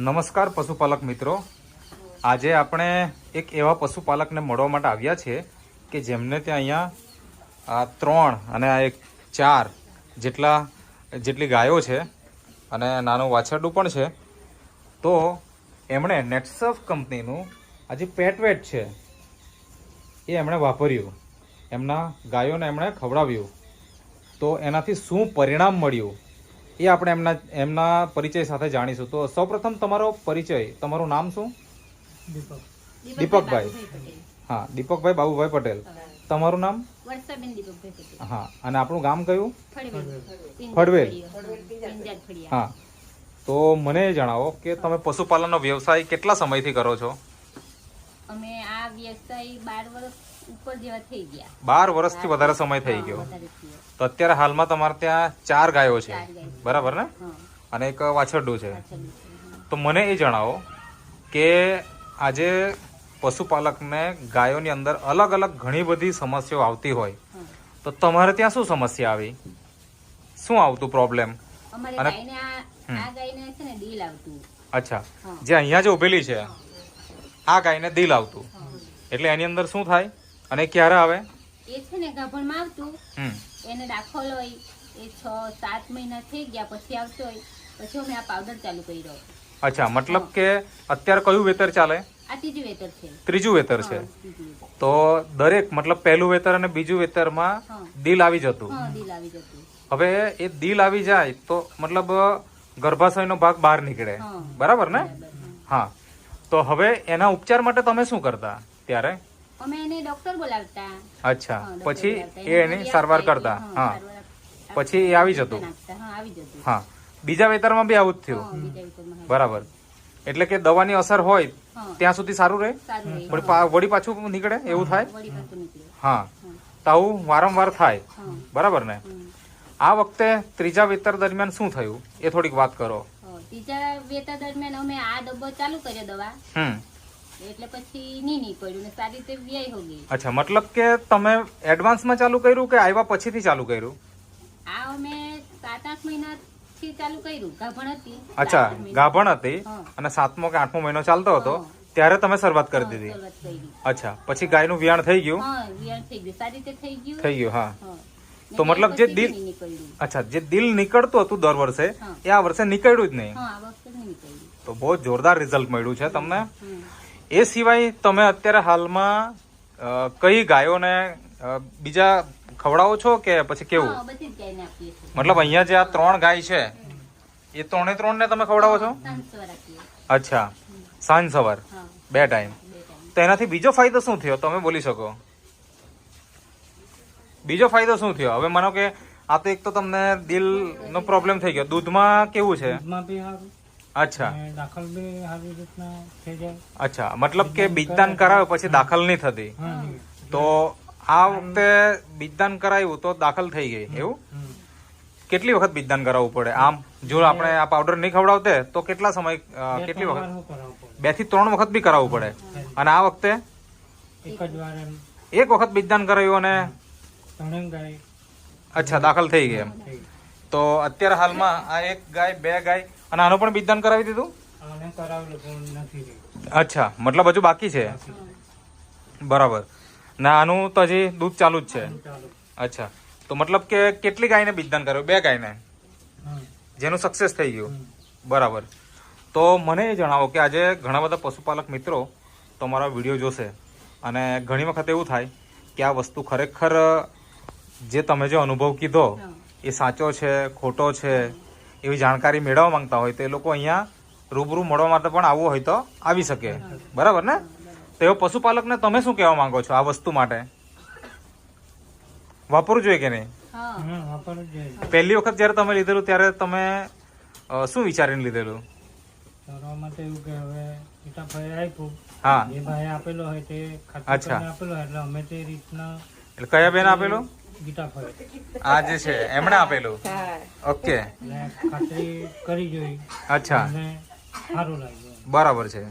નમસ્કાર પશુપાલક મિત્રો, આજે આપણે એક એવા પશુપાલકને મળવા માટે આવ્યા છીએ કે જેમને ત્યાં અહીંયા 3 અને આ એક 4 જેટલી ગાયો છે અને નાનું વાછરડું પણ છે. તો એમણે નેટસફ કંપનીનું આ જે પેટવેટ છે એ એમણે વાપર્યું, એમના ગાયોને એમણે ખવડાવ્યું. તો એનાથી શું પરિણામ મળ્યું એ આપણે એમના પરિચય સાથે જાણીશું. તો સૌપ્રથમ તમારો પરિચય, તમારું નામ શું? દીપકભાઈ. હા, દીપકભાઈ બાબુભાઈ પટેલ. તમારું નામ? હા, અને આપણું ગામ કયું? ફળવેલ. હા, તો મને જણાવો કે તમે પશુપાલનનો વ્યવસાય કેટલા સમયથી કરો છો? અમે આ વ્યવસાય 12 વર્ષ ઉપર જેવા થઈ ગયા. 12 વર્ષથી વધારે સમય થઈ ગયો. તો અત્યારે હાલમાં તમારે ત્યાં 4 ગાયો છે, બરાબર ને? અને એક વાછરડું છે. તો મને એ જણાવો કે આજે પશુપાલકને ગાયોની અંદર અલગ અલગ ઘણી બધી સમસ્યાઓ આવતી હોય, તો તમારે ત્યાં શું સમસ્યા આવી, શું આવતું પ્રોબ્લેમ? અમારે ગાયને આ ગાયને છે ને દિલ આવતું. અચ્છા, જે અહીંયા જે ઉભેલી છે આ ગાયને દિલ આવતું, એટલે એની અંદર શું થાય અને ક્યારે આવે? એ છે ને ગાભણમાં આવતું, એને દાખલ હોય, એ 6-7 મહિના થઈ ગયા પછી આવતો હોય, પછી અમે આ પાવડર ચાલુ કર્યો. અચ્છા, મતલબ કે અત્યારે કયું વેતર ચાલે? આ ત્રીજું વેતર છે. ત્રીજું વેતર છે. તો દરેક મતલબ પહેલું વેતર અને બીજું વેતરમાં દિલ આવી જતું. દિલ આવી જતું. હવે એ દિલ આવી જાય તો મતલબ ગર્ભાશયનો ભાગ બહાર નીકળે, બરાબર ને? હા, તો હવે એના ઉપચાર માટે તમે શું કરતા ત્યારે? અમે એને ડોક્ટર બોલાવતા. અચ્છા, પછી એ એની સારવાર કરતા. હા, પછી એ આવી જતું. હા, બીજા વેતરમાં બી આવું જ થયું, બરાબર? એટલે કે દવાની અસર હોય ત્યાં સુધી સારું રહે, વળી પાછું નીકળે એવું થાય. હા, તો આવું વારંવાર થાય, બરાબર ને? આ વખતે ત્રીજા વેતર દરમિયાન શું થયું એ થોડીક વાત કરો. ત્રીજા વેતર દરમિયાન અમે આ ડબ્બો ચાલુ કર્યો દવા, એટલે પછી ની પડ્યું ને સારી રીતે વ્યય હો ગઈ. અચ્છા, મતલબ કે તમે એડવાન્સમાં ચાલુ કર્યું કે આવ્યા પછીથી ચાલુ કર્યું? આ અમે 7-8 મહિના થી ચાલુ કર્યું. ગાભણ હતી. અચ્છા, ગાભણ હતી અને 7મો કે 8મો મહિનો ચાલતો હતો ત્યારે તમે શરૂઆત કરી દીધી. અચ્છા, પછી ગાયનું વિયાણ થઈ ગયું? વિયાણ થઈ ગયું, સારી રીતે થઈ ગયું. થઈ ગયું. હા, તો મતલબ જે દિલ, અચ્છા, જે દિલ નીકળતું હતું દર વર્ષે એ આ વર્ષે નીકળ્યું જ નહીં. તો બહુ જોરદાર રિઝલ્ટ મળ્યું છે તમને. એ સિવાય તમે અત્યારે હાલમાં કઈ ગાયોને બીજા ખવડાવો છો કે પછી કેવું? મતલબ અહીંયા જે આ 3 ગાય છે એ 3 ને તમે ખવડાવો છો? અચ્છા, સાંજ સવાર 2 ટાઈમ. તો એનાથી બીજો ફાયદો શું થયો તમે બોલી શકો? બીજો ફાયદો શું થયો? હવે માનો કે આ તો એક તો તમને દિલ નો પ્રોબ્લેમ થઈ ગયો, દૂધમાં કેવું છે? અચ્છા, અચ્છા, મતલબ કે બીજદાન કરાવ્યો પછી દાખલ નહીં થતી. તો આ વખતે બીજદાન કરાવ્યું તો દાખલ થઈ ગઈ, એવું? કેટલી વખત બીજદાન કરાવવું પડે? આમ જો આપણે આ પાવડર નહીં ખવડાવતે તો કેટલા સમય, કેટલી વખત? 2 થી 3 વખત બી કરાવવું પડે. અને આ વખતે એક વખત બીજદાન કરાવ્યું અને અચ્છા દાખલ થઈ ગઈ એમ. તો અત્યારે હાલમાં આ 1 ગાય 2 ગાય અને આનું પણ બીજદાન કરાવી દીધું? અચ્છા, મતલબ હજુ બાકી છે, બરાબર. ના, આનું તો હજી દૂધ ચાલુ જ છે. અચ્છા, તો મતલબ કે કેટલી ગાયને બીજદાન કર્યું? 2 ગાયને, જેનું સક્સેસ થઈ ગયું, બરાબર. તો મને એ જણાવો કે આજે ઘણા બધા પશુપાલક મિત્રો તમારા વિડીયો જોશે અને ઘણી વખત એવું થાય કે આ વસ્તુ ખરેખર જે તમે જે અનુભવ કીધો એ સાચો છે ખોટો છે એવી જાણકારી મેળવવા માંગતા હોય તો એ લોકો અહીંયા રૂબરૂ મળવા માટે પણ આવવું હોય તો આવી શકે, બરાબર ને? તો એવો પશુપાલકને તમે શું કહેવા માંગો છો આ વસ્તુ માટે? વાપરવું જોઈએ કે નહીં? પહેલી વખત જયારે તમે લીધેલું ત્યારે તમે શું વિચારીને લીધેલું? હા, અચ્છા, એટલે કયા બેન આપેલું? આ જે છે એમણે આપેલું. ઓકે, અચ્છા, બરાબર છે.